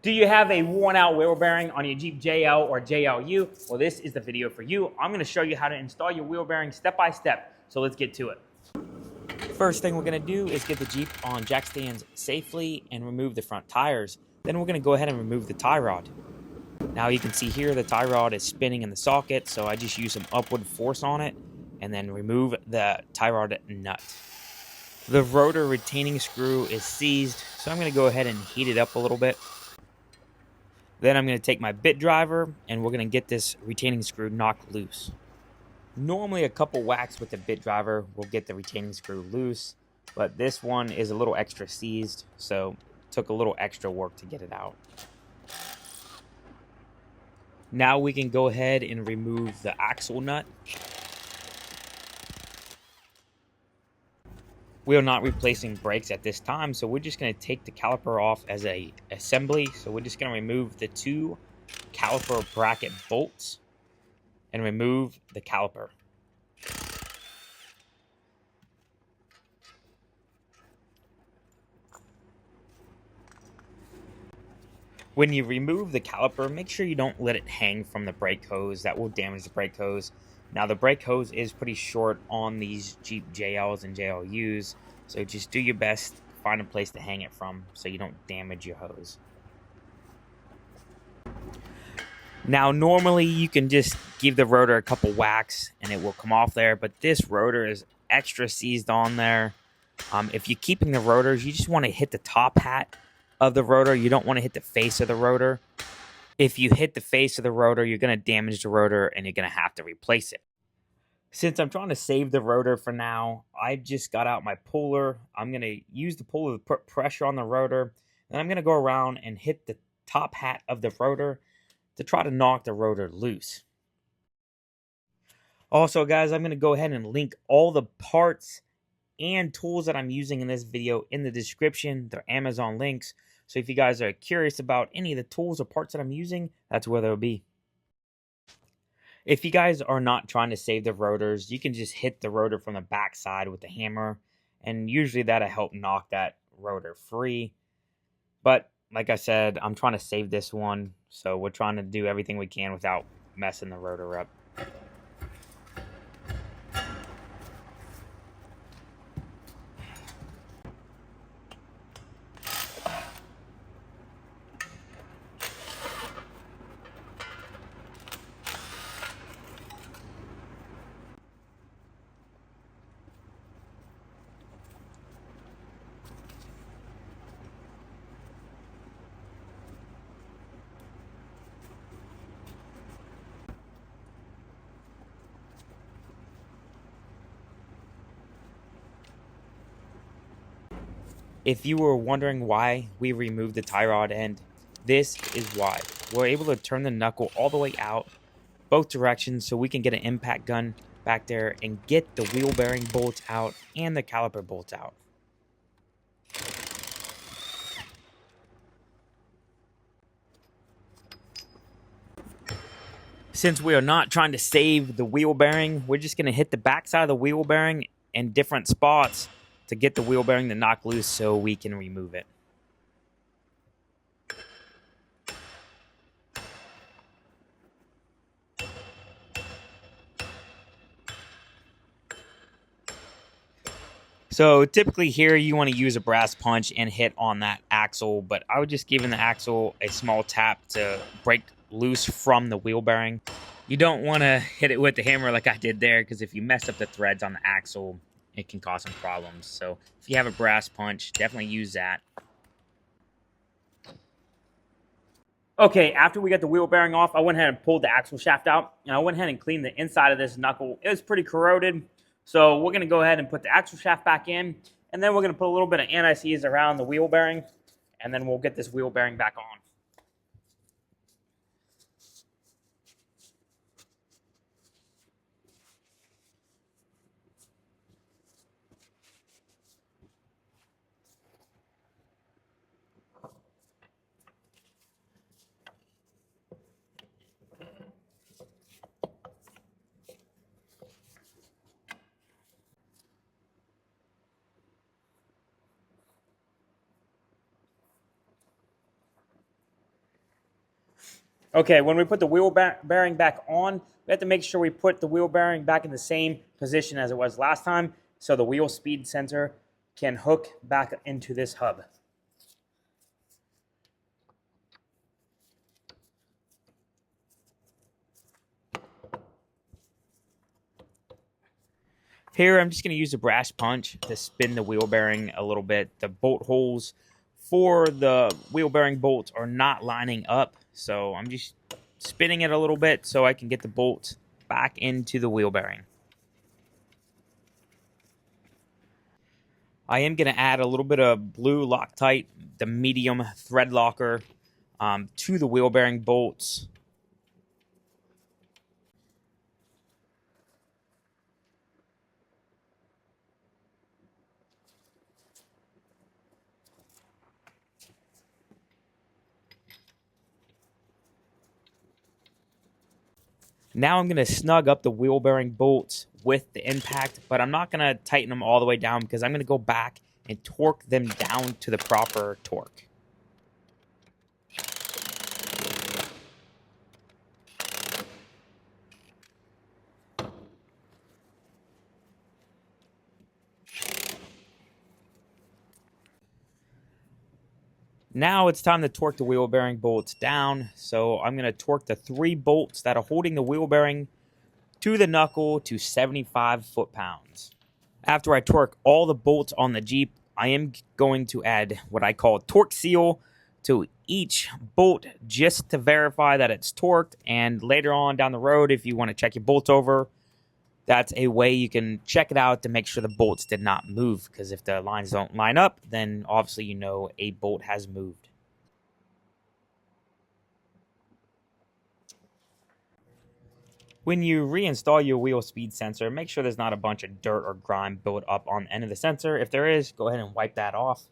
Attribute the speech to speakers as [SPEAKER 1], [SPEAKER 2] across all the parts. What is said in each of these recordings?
[SPEAKER 1] Do you have a worn out wheel bearing on your Jeep JL or JLU? Well, this is the video for you. I'm gonna show you how to install your wheel bearing step by step. So let's get to it. First thing we're gonna do is get the Jeep on jack stands safely and remove the front tires. Then we're gonna go ahead and remove the tie rod. Now you can see here the tie rod is spinning in the socket, so I just use some upward force on it and then remove the tie rod nut. The rotor retaining screw is seized, so I'm gonna go ahead and heat it up a little bit. Then I'm going to take my bit driver and we're going to get this retaining screw knocked loose. Normally a couple whacks with the bit driver will get the retaining screw loose, but this one is a little extra seized, so it took a little extra work to get it out. Now we can go ahead and remove the axle nut. We are not replacing brakes at this time, so we're just going to take the caliper off as a assembly. So we're just going to remove the two caliper bracket bolts and remove the caliper. When you remove the caliper, make sure you don't let it hang from the brake hose. That will damage the brake hose. Now the brake hose is pretty short on these Jeep JLs and JLUs, so just do your best to find a place to hang it from so you don't damage your hose. Now normally you can just give the rotor a couple whacks and it will come off there, but this rotor is extra seized on there. If you're keeping the rotors, you just want to hit the top hat of the rotor. You don't want to hit the face of the rotor. If you hit the face of the rotor, you're going to damage the rotor and you're going to have to replace it. Since I'm trying to save the rotor for now, I just got out my puller. I'm going to use the puller to put pressure on the rotor. Then I'm going to go around and hit the top hat of the rotor to try to knock the rotor loose. Also, guys, I'm going to go ahead and link all the parts and tools that I'm using in this video in the description. They're Amazon links. So if you guys are curious about any of the tools or parts that I'm using, that's where they'll be. If you guys are not trying to save the rotors, you can just hit the rotor from the back side with the hammer, and usually that'll help knock that rotor free. But like I said, I'm trying to save this one, so we're trying to do everything we can without messing the rotor up. If you were wondering why we removed the tie rod end, this is why. We're able to turn the knuckle all the way out both directions so we can get an impact gun back there and get the wheel bearing bolts out and the caliper bolts out. Since we are not trying to save the wheel bearing, we're just going to hit the back side of the wheel bearing in different spots to get the wheel bearing to knock loose so we can remove it. So typically here you want to use a brass punch and hit on that axle, but I would just give the axle a small tap to break loose from the wheel bearing. You don't want to hit it with the hammer like I did there, because if you mess up the threads on the axle, it can cause some problems. So if you have a brass punch, definitely use that. Okay, after we got the wheel bearing off, I went ahead and pulled the axle shaft out, and I went ahead and cleaned the inside of this knuckle. It was pretty corroded, so we're going to go ahead and put the axle shaft back in, and then we're going to put a little bit of anti-seize around the wheel bearing, and then we'll get this wheel bearing back on. Okay, when we put the wheel bearing back on, we have to make sure we put the wheel bearing back in the same position as it was last time so the wheel speed sensor can hook back into this hub. Here, I'm just going to use a brass punch to spin the wheel bearing a little bit. The bolt holes for the wheel bearing bolts are not lining up, so I'm just spinning it a little bit so I can get the bolts back into the wheel bearing. I am going to add a little bit of blue Loctite, the medium thread locker, to the wheel bearing bolts. Now I'm going to snug up the wheel bearing bolts with the impact, but I'm not going to tighten them all the way down because I'm going to go back and torque them down to the proper torque. Now it's time to torque the wheel bearing bolts down. So I'm going to torque the 3 bolts that are holding the wheel bearing to the knuckle to 75 foot-pounds. After I torque all the bolts on the Jeep, I am going to add what I call torque seal to each bolt just to verify that it's torqued. And later on down the road, if you want to check your bolts over, that's a way you can check it out to make sure the bolts did not move. Because if the lines don't line up, then obviously you know a bolt has moved. When you reinstall your wheel speed sensor, make sure there's not a bunch of dirt or grime built up on the end of the sensor. If there is, go ahead and wipe that off.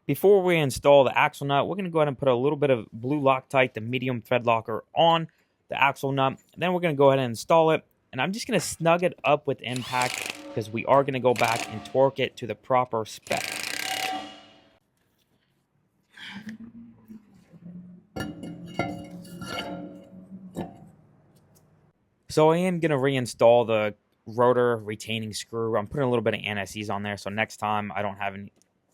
[SPEAKER 1] Before we install the axle nut, we're going to go ahead and put a little bit of blue Loctite, the medium thread locker, on the axle nut. Then we're going to go ahead and install it. And I'm just going to snug it up with impact because we are going to go back and torque it to the proper spec. So I am going to reinstall the rotor retaining screw. I'm putting a little bit of anti-seize on there, so next time I don't have any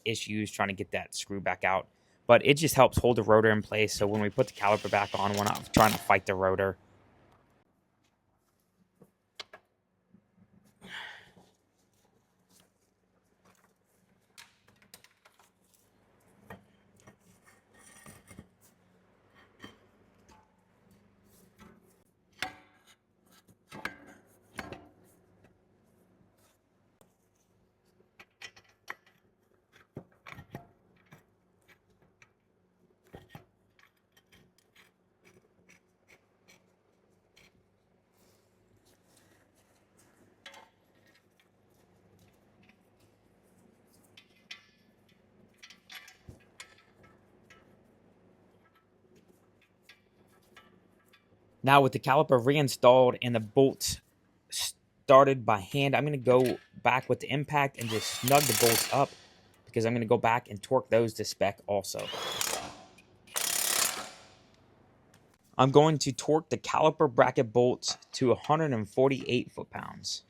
[SPEAKER 1] issues trying to get that screw back out. But it just helps hold the rotor in place, so when we put the caliper back on, we're not trying to fight the rotor. Now with the caliper reinstalled and the bolts started by hand, I'm going to go back with the impact and just snug the bolts up because I'm going to go back and torque those to spec also. I'm going to torque the caliper bracket bolts to 148 foot-pounds.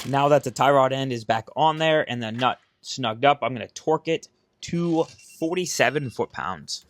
[SPEAKER 1] Now that the tie rod end is back on there and the nut snugged up, I'm going to torque it to 47 foot-pounds.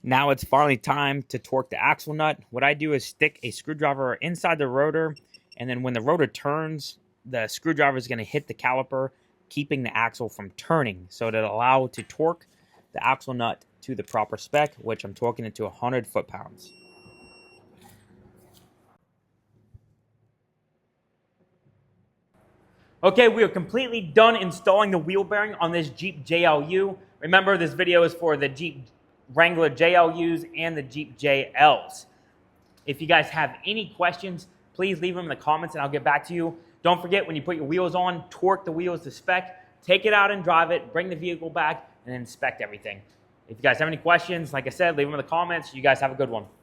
[SPEAKER 1] Now it's finally time to torque the axle nut. What I do is stick a screwdriver inside the rotor, and then when the rotor turns, the screwdriver is going to hit the caliper, keeping the axle from turning, so it'll allow to torque the axle nut to the proper spec, which I'm torquing it to 100 foot-pounds. Okay, we are completely done installing the wheel bearing on this Jeep JLU. Remember, this video is for the Jeep Wrangler JLUs and the Jeep JLs. If you guys have any questions, please leave them in the comments and I'll get back to you. Don't forget, when you put your wheels on, torque the wheels to spec, take it out and drive it, bring the vehicle back, and then inspect everything. If you guys have any questions, like I said, leave them in the comments. You guys have a good one.